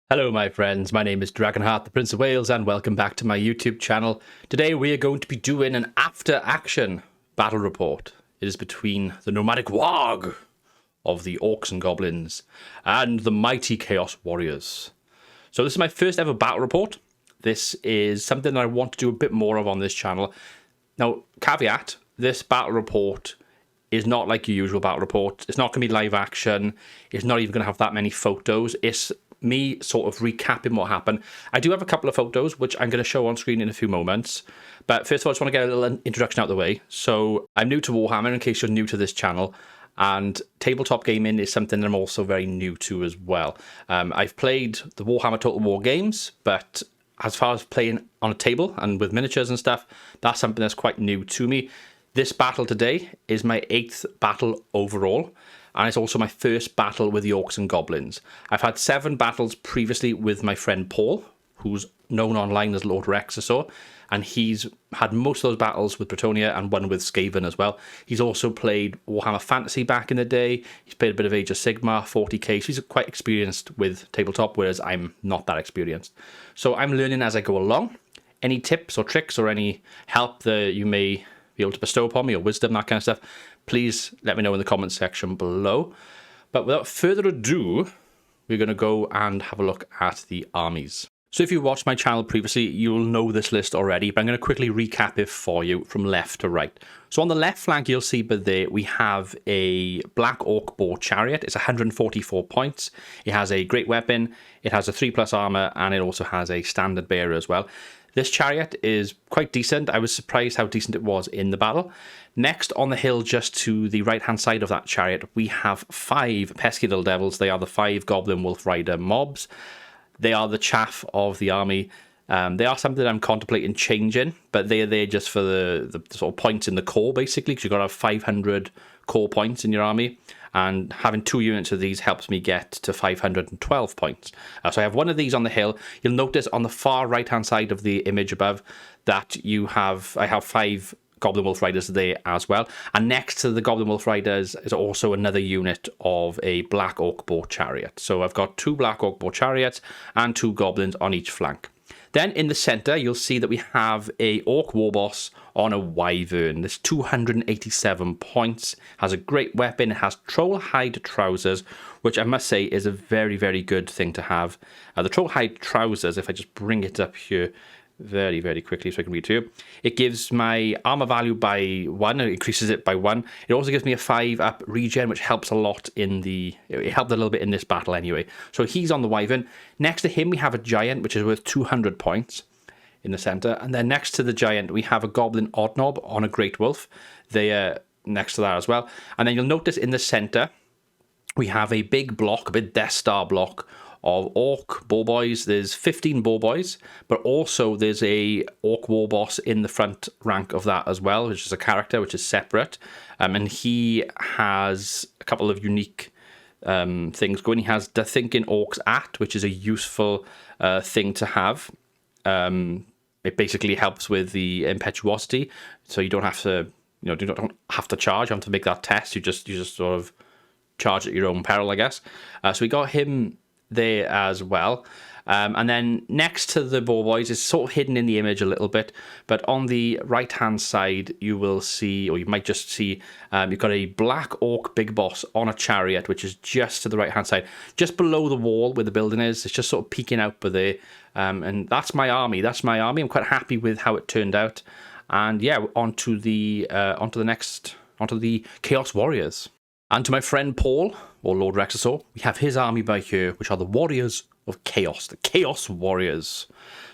Hello my friends, my name is Dragonheart, the Prince of Wales, and welcome back to my YouTube channel. Today we are going to be doing an after-action battle report. It is between the Nomadic Waaagh of the Orcs and Goblins and the mighty Chaos Warriors. So this is my first ever battle report. This is something that I want to do a bit more of on this channel. Now, caveat, this battle report is not like your usual battle report. It's not going to be live action. It's not even going to have that many photos. It's me sort of recapping what happened. I do have a couple of photos, which I'm going to show on screen in a few moments. But first of all, I just want to get a little introduction out of the way. So I'm new to Warhammer, in case you're new to this channel. And tabletop gaming is something that I'm also very new to as well. I've played the Warhammer Total War games, but as far as playing on a table and with miniatures and stuff, that's something that's quite new to me. This battle today is my 8th battle overall, and it's also my first battle with the Orcs and Goblins. I've had 7 battles previously with my friend Paul, who's known online as Lord Rexasaur, and he's had most of those battles with Bretonnia and one with Skaven as well. He's also played Warhammer Fantasy back in the day. He's played a bit of Age of Sigmar, 40k, so he's quite experienced with tabletop, whereas I'm not that experienced. So I'm learning as I go along. Any tips or tricks or any help that you may be able to bestow upon me, or wisdom, that kind of stuff, please let me know in the comments section below. But without further ado, we're going to go and have a look at the armies. So if you watched my channel previously, you'll know this list already, but I'm going to quickly recap it for you from left to right. So on the left flank, you'll see but there we have a Black Orc Boar Chariot. It's 144 points. It has a great weapon, it has a 3+ armor, and it also has a standard bearer as well. This chariot is quite decent. I was surprised how decent it was in the battle. Next, on the hill just to the right-hand side of that chariot, we have 5 pesky little devils. They are the 5 Goblin Wolf Rider mobs. They are the chaff of the army. They are something I'm contemplating changing, but they are there just for the sort of points in the core, basically, because you've got to have 500 core points in your army. And having 2 units of these helps me get to 512 points. So I have one of these on the hill. You'll notice on the far right-hand side of the image above that I have 5 Goblin Wolf Riders there as well. And next to the Goblin Wolf Riders is also another unit of a Black Orc Boar Chariot. So I've got 2 Black Orc Boar Chariots and 2 Goblins on each flank. Then in the center, you'll see that we have a Orc Warboss on a Wyvern. This 287 points, has a great weapon, it has Troll Hide trousers, which I must say is a very, very good thing to have. The Troll Hide trousers, if I just bring it up here very, very quickly so I can read to you, it gives my armor value by 1, it increases it by 1. It also gives me a 5-up regen, which helps a lot it helped a little bit in this battle anyway. So he's on the Wyvern. Next to him we have a Giant, which is worth 200 points in the center, and then next to the Giant we have a Goblin Oddnob on a Great Wolf. They are next to that as well. And then you'll notice in the center we have a big block, a big Death Star block of Orc Boar Boys. There's 15 Boar Boys, but also there's a Orc Warboss in the front rank of that as well, which is a character which is separate, and he has a couple of unique things going. He has the Thinking Orcs At, which is a useful thing to have. It basically helps with the impetuosity, so you don't have to, you don't have to charge. You don't have to make that test. You just sort of charge at your own peril, I guess. So we got him there as well. And then next to the Boar Boys is sort of hidden in the image a little bit, but on the right hand side you will see, or you might just see, you've got a Black Orc Big Boss on a chariot, which is just to the right hand side, just below the wall where the building is. It's just sort of peeking out by there, and that's my army. I'm quite happy with how it turned out. And yeah, onto the Chaos Warriors. And to my friend Paul, or Lord Rexasaur, we have his army by here, which are the Warriors of Chaos, the Chaos Warriors.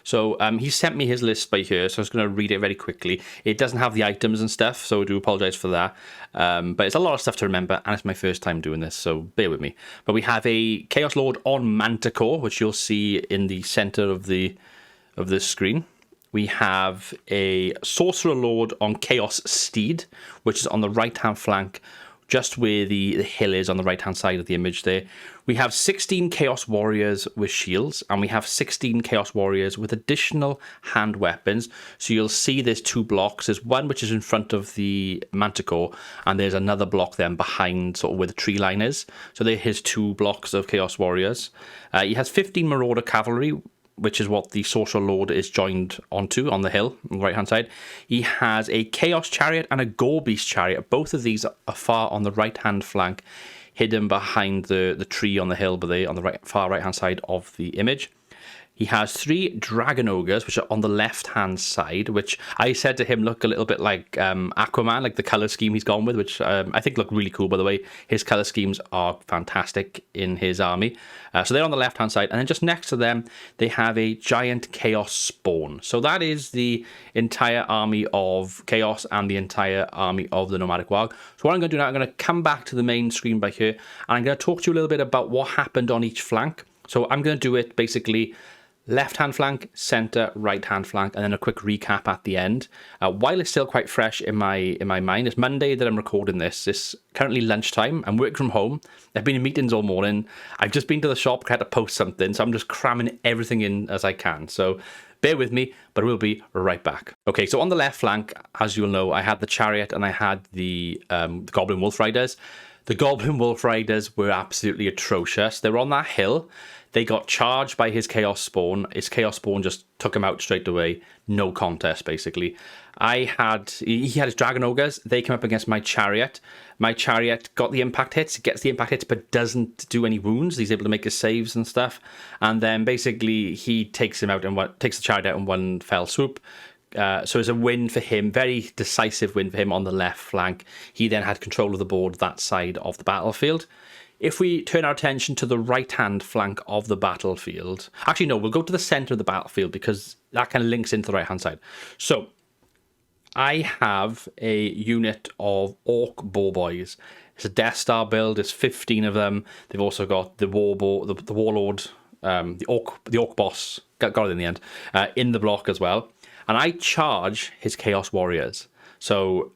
So he sent me his list by here, so I was going to read it very quickly. It doesn't have the items and stuff, so I do apologise for that. But it's a lot of stuff to remember, and it's my first time doing this, so bear with me. But we have a Chaos Lord on Manticore, which you'll see in the centre of this screen. We have a Sorcerer Lord on Chaos Steed, which is on the right-hand flank, just where the hill is on the right-hand side of the image there. We have 16 Chaos Warriors with shields, and we have 16 Chaos Warriors with additional hand weapons. So you'll see there's 2 blocks. There's one which is in front of the Manticore, and there's another block then behind sort of where the tree line is. So there his 2 blocks of Chaos Warriors. He has 15 Marauder Cavalry, which is what the Sorcerer Lord is joined onto on the hill on the right-hand side. He has a Chaos Chariot and a Gore-Beast Chariot. Both of these are far on the right-hand flank, hidden behind the tree on the hill, but they on the far right-hand side of the image. He has 3 Dragon Ogres, which are on the left-hand side, which I said to him look a little bit like Aquaman, like the colour scheme he's gone with, which I think look really cool, by the way. His colour schemes are fantastic in his army. So they're on the left-hand side, and then just next to them, they have a giant Chaos Spawn. So that is the entire army of Chaos and the entire army of the Nomadic Waaagh. So what I'm going to do now, I'm going to come back to the main screen by here, and I'm going to talk to you a little bit about what happened on each flank. So I'm going to do it basically left-hand flank, centre, right-hand flank, and then a quick recap at the end. While it's still quite fresh in my mind, it's Monday that I'm recording this. It's currently lunchtime. I'm working from home. I've been in meetings all morning. I've just been to the shop, had to post something, so I'm just cramming everything in as I can. So bear with me, but we'll be right back. Okay, so on the left flank, as you'll know, I had the Chariot and I had the Goblin Wolf Riders. The Goblin Wolf Riders were absolutely atrocious. They were on that hill. They got charged by his Chaos Spawn. His Chaos Spawn just took him out straight away. No contest, basically. He had his Dragon Ogres. They came up against my Chariot. My Chariot got the impact hits, gets the impact hits, but doesn't do any wounds. He's able to make his saves and stuff. And then basically he takes him out and takes the Chariot out in one fell swoop. So it's a win for him, very decisive win for him on the left flank. He then had control of the board that side of the battlefield. If we turn our attention to the right-hand flank of the battlefield... Actually, no, we'll go to the centre of the battlefield because that kind of links into the right-hand side. So, I have a unit of Orc Boarboys. It's a Death Star build. There's 15 of them. They've also got the Warlord, the Orc Boss, got it in the end, in the block as well. And I charge his Chaos Warriors. So,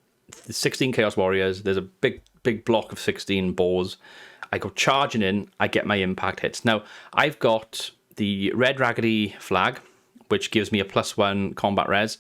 16 Chaos Warriors. There's a big block of 16 boars. I go charging in, I get my impact hits. Now, I've got the Red Raggedy Flag, which gives me a +1 combat res,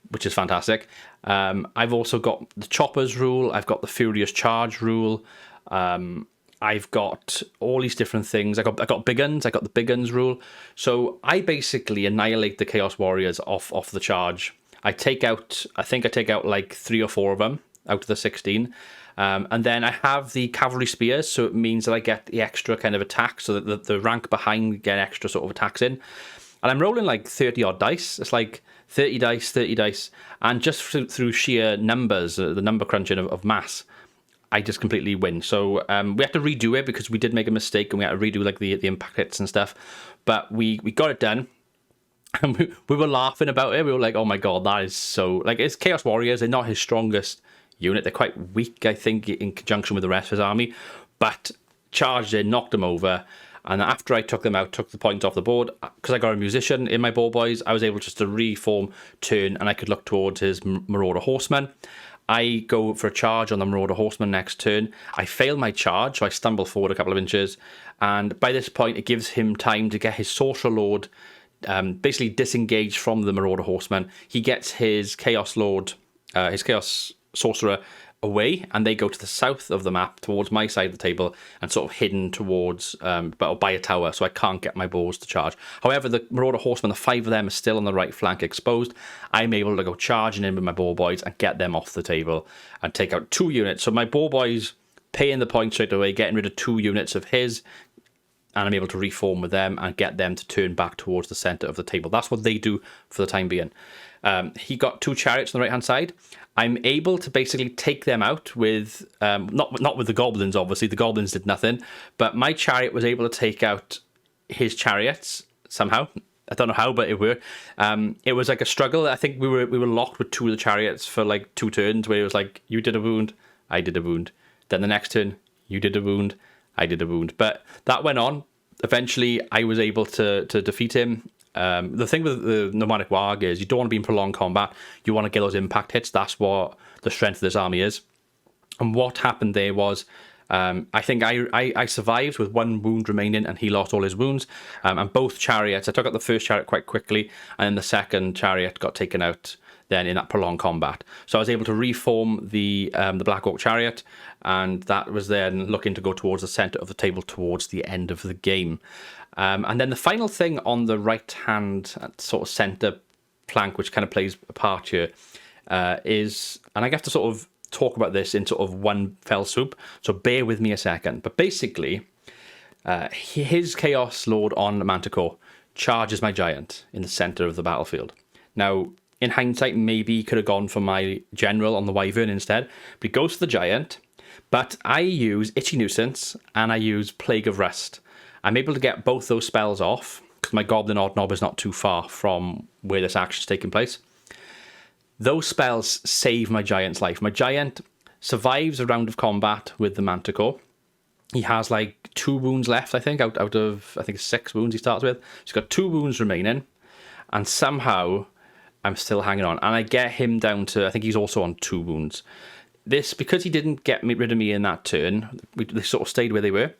which is fantastic. I've also got the Choppers rule, I've got the Furious Charge rule, I've got all these different things. I got Big Guns, I got the Big Guns rule. So I basically annihilate the Chaos Warriors off the charge. I think I take out like 3 or 4 of them out of the 16. And then I have the Cavalry Spears, so it means that I get the extra kind of attack, so that the rank behind get extra sort of attacks in. And I'm rolling like 30-odd dice. It's like 30 dice. And just through sheer numbers, the number crunching of mass, I just completely win. So we have to redo it because we did make a mistake and we had to redo like the impact hits and stuff. But we got it done. And we were laughing about it. We were like, oh my god, that is so... Like, it's Chaos Warriors. They're not his strongest unit. They're quite weak, I think, in conjunction with the rest of his army. But charged in, knocked them over. And after I took them out, took the points off the board, because I got a musician in my ball boys, I was able just to reform, turn, and I could look towards his Marauder Horseman. I go for a charge on the Marauder Horseman next turn. I fail my charge, so I stumble forward a couple of inches. And by this point, it gives him time to get his Sorcerer Lord basically disengaged from the Marauder Horseman. He gets his Chaos Lord, his Chaos Sorcerer away, and they go to the south of the map towards my side of the table and sort of hidden towards by a tower, so I can't get my balls to charge. However, the Marauder Horsemen, the 5 of them, are still on the right flank exposed. I'm able to go charging in with my ball boys and get them off the table and take out 2 units. So my ball boys paying the point straight away, getting rid of 2 units of his, and I'm able to reform with them and get them to turn back towards the centre of the table. That's what they do for the time being. He got 2 chariots on the right-hand side. I'm able to basically take them out with, not with the goblins, obviously. The goblins did nothing. But my chariot was able to take out his chariots somehow. I don't know how, but it worked. It was like a struggle. I think we were locked with 2 of the chariots for like 2 turns, where it was like, you did a wound, I did a wound. Then the next turn, you did a wound, I did a wound. But that went on. Eventually, I was able to defeat him. The thing with the Nomadic Waaagh is you don't want to be in prolonged combat. You want to get those impact hits. That's what the strength of this army is. And what happened there was, I think I survived with 1 wound remaining, and he lost all his wounds. And both chariots, I took out the first chariot quite quickly, and then the second chariot got taken out then in that prolonged combat. So I was able to reform the Black Orc chariot, and that was then looking to go towards the centre of the table towards the end of the game. And then the final thing on the right-hand sort of centre flank, which kind of plays a part here, is, and I have to sort of talk about this in sort of one fell swoop, so bear with me a second. But basically, his Chaos Lord on Manticore charges my giant in the centre of the battlefield. Now, in hindsight, maybe he could have gone for my general on the Wyvern instead, but he goes for the giant. But I use Itchy Nuisance and I use Plague of Rust. I'm able to get both those spells off because my Goblin Odd Knob is not too far from where this action's taking place. Those spells save my giant's life. My giant survives a round of combat with the Manticore. He has like 2 wounds left, I think, out of, I think, 6 wounds he starts with. He's got 2 wounds remaining, and somehow I'm still hanging on. And I get him down to, I think he's also on 2 wounds. This, because he didn't get rid of me in that turn, they sort of stayed where they were.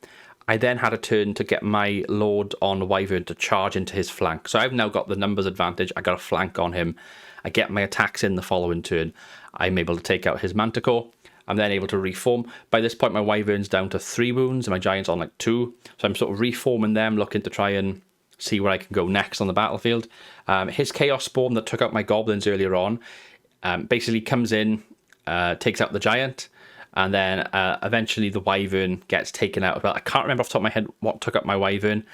I then had a turn to get my Lord on the Wyvern to charge into his flank. So I've now got the numbers advantage. I got a flank on him. I get my attacks in the following turn. I'm able to take out his Manticore. I'm then able to reform. By this point, my Wyvern's down to 3 wounds and my Giant's on like 2. So I'm sort of reforming them, looking to try and see where I can go next on the battlefield. His Chaos Spawn that took out my Goblins earlier on basically comes in, takes out the Giant, and then eventually the Wyvern gets taken out. Well, I can't remember off the top of my head what took up my Wyvern.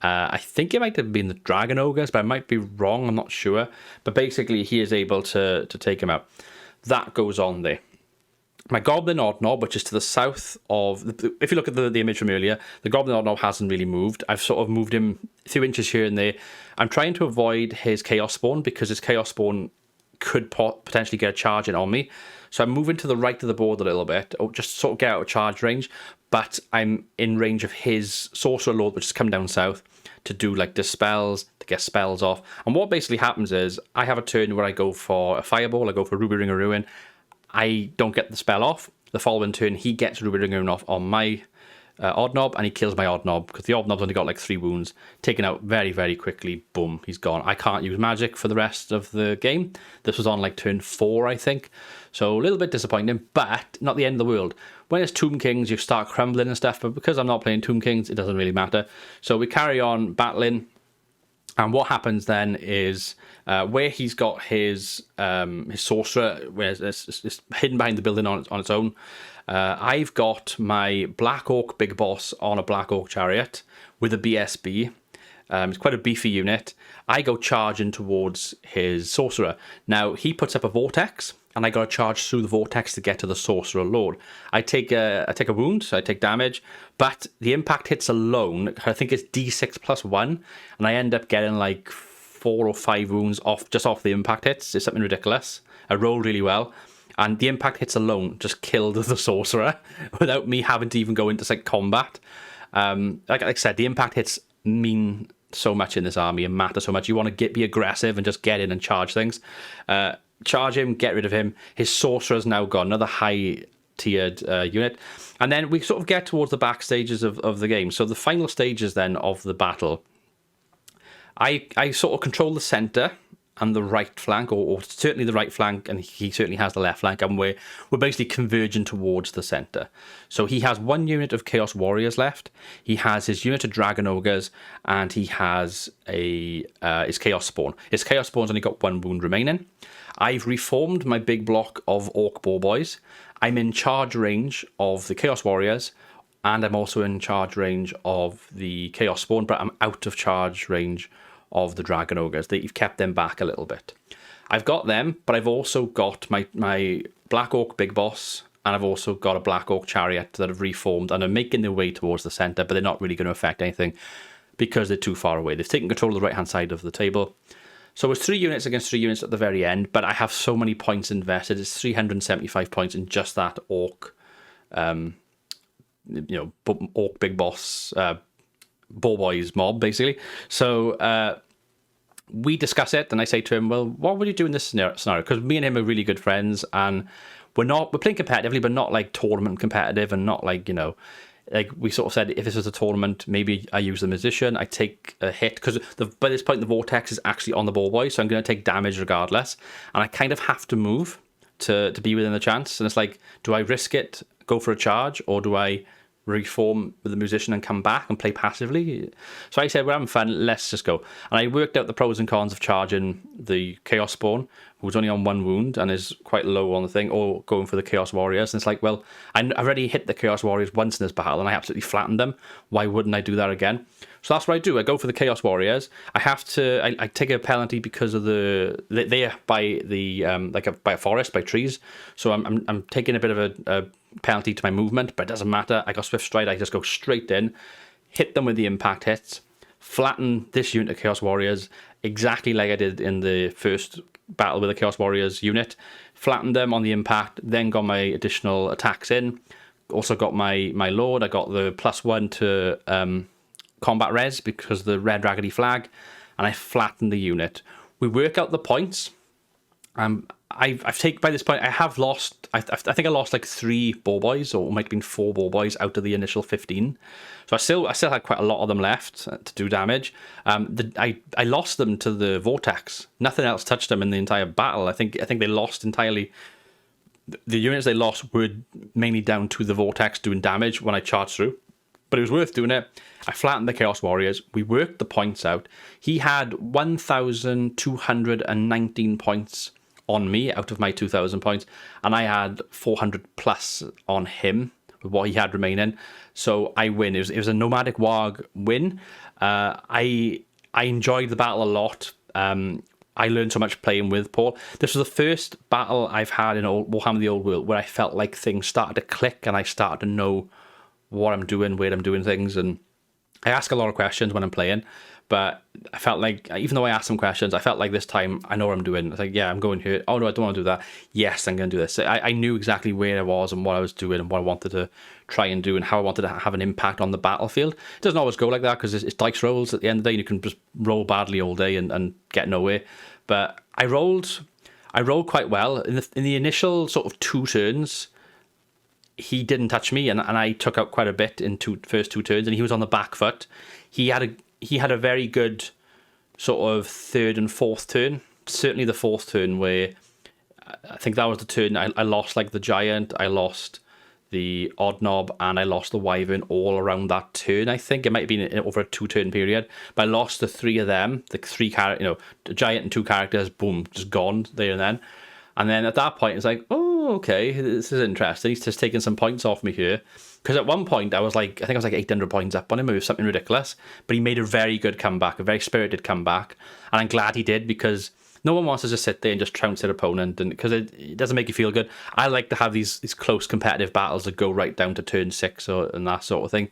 I think it might have been the Dragon Ogres, but I might be wrong, I'm not sure. But basically, he is able to take him out. That goes on there. My Goblin Odd Knob, which is to the south of... If you look at the image from earlier, the Goblin Odd Knob hasn't really moved. I've sort of moved him a few inches here and there. I'm trying to avoid his Chaos Spawn, because his Chaos Spawn could potentially get a charge in on me. So I'm moving to the right of the board a little bit, or just sort of get out of charge range. But I'm in range of his Sorcerer Lord, which has come down south, to do like dispels, to get spells off. And what basically happens is, I have a turn where I go for a Fireball, I go for Ruby Ring of Ruin. I don't get the spell off. The following turn, he gets Ruby Ring of Ruin off on my Odd Knob, and he kills my Odd Knob, because the Odd Knob's only got like 3 wounds. Taken out very, very quickly. Boom, he's gone. I can't use magic for the rest of the game. This was on like turn 4, I think. So a little bit disappointing, but not the end of the world. When it's Tomb Kings, you start crumbling and stuff, but because I'm not playing Tomb Kings, it doesn't really matter. So we carry on battling, and what happens then is where he's got his Sorcerer, where it's hidden behind the building on its own, I've got my Black Orc Big Boss on a Black Orc Chariot with a BSB. It's quite a beefy unit. I go charging towards his Sorcerer. Now, he puts up a Vortex, and I got to charge through the Vortex to get to the Sorcerer Lord. I take a wound, so I take damage, but the impact hits alone, I think it's D6 plus 1, and I end up getting like 4 or 5 wounds just off the impact hits. It's something ridiculous. I rolled really well, and the impact hits alone just killed the Sorcerer without me having to even go into like combat. Like I said, the impact hits mean so much in this army and matter so much. You want to be aggressive and just get in and charge things. Charge him, get rid of him. His Sorcerer's now gone, another high-tiered unit. And then we sort of get towards the back stages of the game. So the final stages then of the battle, I sort of control the centre and the right flank, or certainly the right flank, and he certainly has the left flank, and we're basically converging towards the centre. So he has 1 unit of Chaos Warriors left, he has his unit of Dragon Ogres, and he has his Chaos Spawn. His Chaos Spawn's only got 1 wound remaining. I've reformed my big block of Orc Boar Boys. I'm in charge range of the Chaos Warriors, and I'm also in charge range of the Chaos Spawn, but I'm out of charge range of the Dragon Ogres. You've kept them back a little bit. I've got them, but I've also got my Black Orc Big Boss, and I've also got a Black Orc Chariot that have reformed and are making their way towards the centre, but they're not really going to affect anything because they're too far away. They've taken control of the right-hand side of the table. So it's 3 units against 3 units at the very end, but I have so many points invested. It's 375 points in just that Orc, Orc Big Boss, Boar Boys mob, basically. So we discuss it, and I say to him, well, what would you do in this scenario? Because me and him are really good friends, and we're playing competitively, but not like tournament competitive, and not like, you know, like we sort of said, if this was a tournament, maybe I use the Musician, I take a hit, because by this point the Vortex is actually on the ball boy, so I'm going to take damage regardless, and I kind of have to move to be within the chance, and it's like, do I risk it, go for a charge, or do I reform with the Musician and come back and play passively? So I said, we're having fun, let's just go. And I worked out the pros and cons of charging the Chaos Spawn, who's only on 1 wound and is quite low on the thing, or going for the Chaos Warriors. And it's like, well, I've already hit the Chaos Warriors once in this battle and I absolutely flattened them. Why wouldn't I do that again? So that's what I do. I go for the Chaos Warriors. I have to, I take a penalty because of they are by the by a forest, by trees. So I'm taking a bit of a penalty to my movement, but it doesn't matter. I got Swift Stride. I just go straight in, hit them with the impact hits, flatten this unit of Chaos Warriors exactly like I did in the first battle with the Chaos Warriors unit. Flattened them on the impact, then got my additional attacks in. Also got my Lord. I got the +1 to combat res because of the red raggedy flag, and I flattened the unit. We work out the points. I've taken, by this point, I have lost, I think I lost like 3 ball boys, or it might have been 4 ball boys out of the initial 15. So I still had quite a lot of them left to do damage. I lost them to the Vortex. Nothing else touched them in the entire battle. I think they lost entirely. The units they lost were mainly down to the Vortex doing damage when I charged through. But it was worth doing it. I flattened the Chaos Warriors. We worked the points out. He had 1,219 points on me out of my 2,000 points, and I had 400 plus on him with what he had remaining. So I win. It was a Nomadic Waaagh win. I enjoyed the battle a lot. I learned so much playing with Paul. This was the first battle I've had in Warhammer the Old World where I felt like things started to click and I started to know what I'm doing, where I'm doing things, and I ask a lot of questions when I'm playing, but I felt like, even though I asked some questions, I felt like this time I know what I'm doing. It's like, yeah, I'm going here. Oh no, I don't want to do that. Yes, I'm going to do this. I knew exactly where I was and what I was doing and what I wanted to try and do and how I wanted to have an impact on the battlefield. It doesn't always go like that because it's dice rolls at the end of the day. You can just roll badly all day and get nowhere. But I rolled quite well in the initial sort of 2 turns. He didn't touch me, and I took out quite a bit in first 2 turns, and he was on the back foot. He had a very good sort of 3rd and 4th turn. Certainly the 4th turn, where I think that was the turn I lost like the Giant, I lost the Odd Knob, and I lost the Wyvern all around that turn. I think it might have been over a 2-turn period, but I lost the 3 of them, the 3 characters, the Giant and 2 characters, boom, just gone there and then. And then at that point, it's like, oh, okay, this is interesting. He's just taking some points off me here. Because at one point, I think I was like 800 points up on him. It was something ridiculous. But he made a very good comeback, a very spirited comeback. And I'm glad he did, because no one wants to just sit there and just trounce their opponent, and because it doesn't make you feel good. I like to have these close competitive battles that go right down to turn 6 and that sort of thing.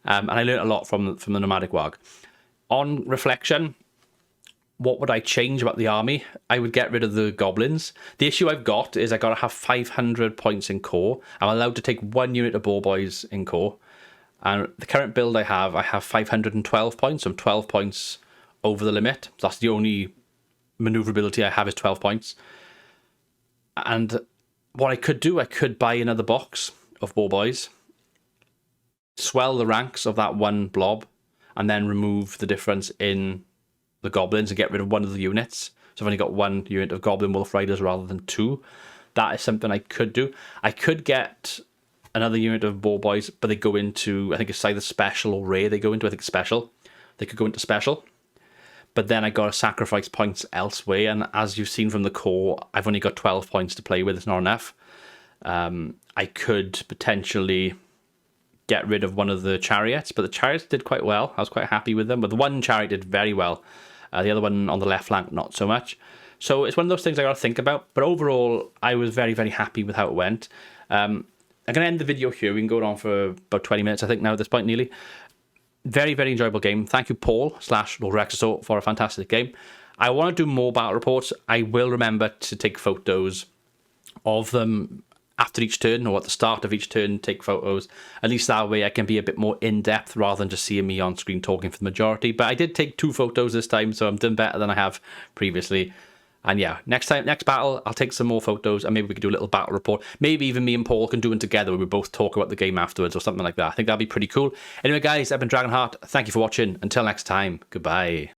And I learned a lot from the Nomadic Waaagh. On reflection, what would I change about the army? I would get rid of the goblins. The issue I've got is I got to have 500 points in core. I'm allowed to take 1 unit of ball boys in core. And the current build I have 512 points. So I'm 12 points over the limit. That's the only maneuverability I have is 12 points. And what I could do, I could buy another box of ball boys, swell the ranks of that 1 blob, and then remove the difference in the goblins and get rid of 1 of the units. So I've only got 1 unit of Goblin Wolf Riders rather than 2. That is something I could do. I could get another unit of ball boys, but they go into, I think it's either special or rare they go into. I think special. They could go into special. But then I got to sacrifice points elsewhere, and as you've seen from the core, I've only got 12 points to play with. It's not enough. I could potentially get rid of 1 of the chariots, but the chariots did quite well. I was quite happy with them, but the 1 chariot did very well. The other one on the left flank, not so much. So it's one of those things I got to think about. But overall, I was very, very happy with how it went. I'm going to end the video here. We can go on for about 20 minutes, I think, now at this point, nearly. Very, very enjoyable game. Thank you, Paul / Rexasaur, for a fantastic game. I want to do more battle reports. I will remember to take photos of them after each turn, or at the start of each turn, take photos. At least that way I can be a bit more in-depth rather than just seeing me on screen talking for the majority. But I did take 2 photos this time, so I'm doing better than I have previously. And yeah, next battle, I'll take some more photos and maybe we can do a little battle report. Maybe even me and Paul can do it together where we both talk about the game afterwards or something like that. I think that'd be pretty cool. Anyway, guys, I've been Dragonheart. Thank you for watching. Until next time, goodbye.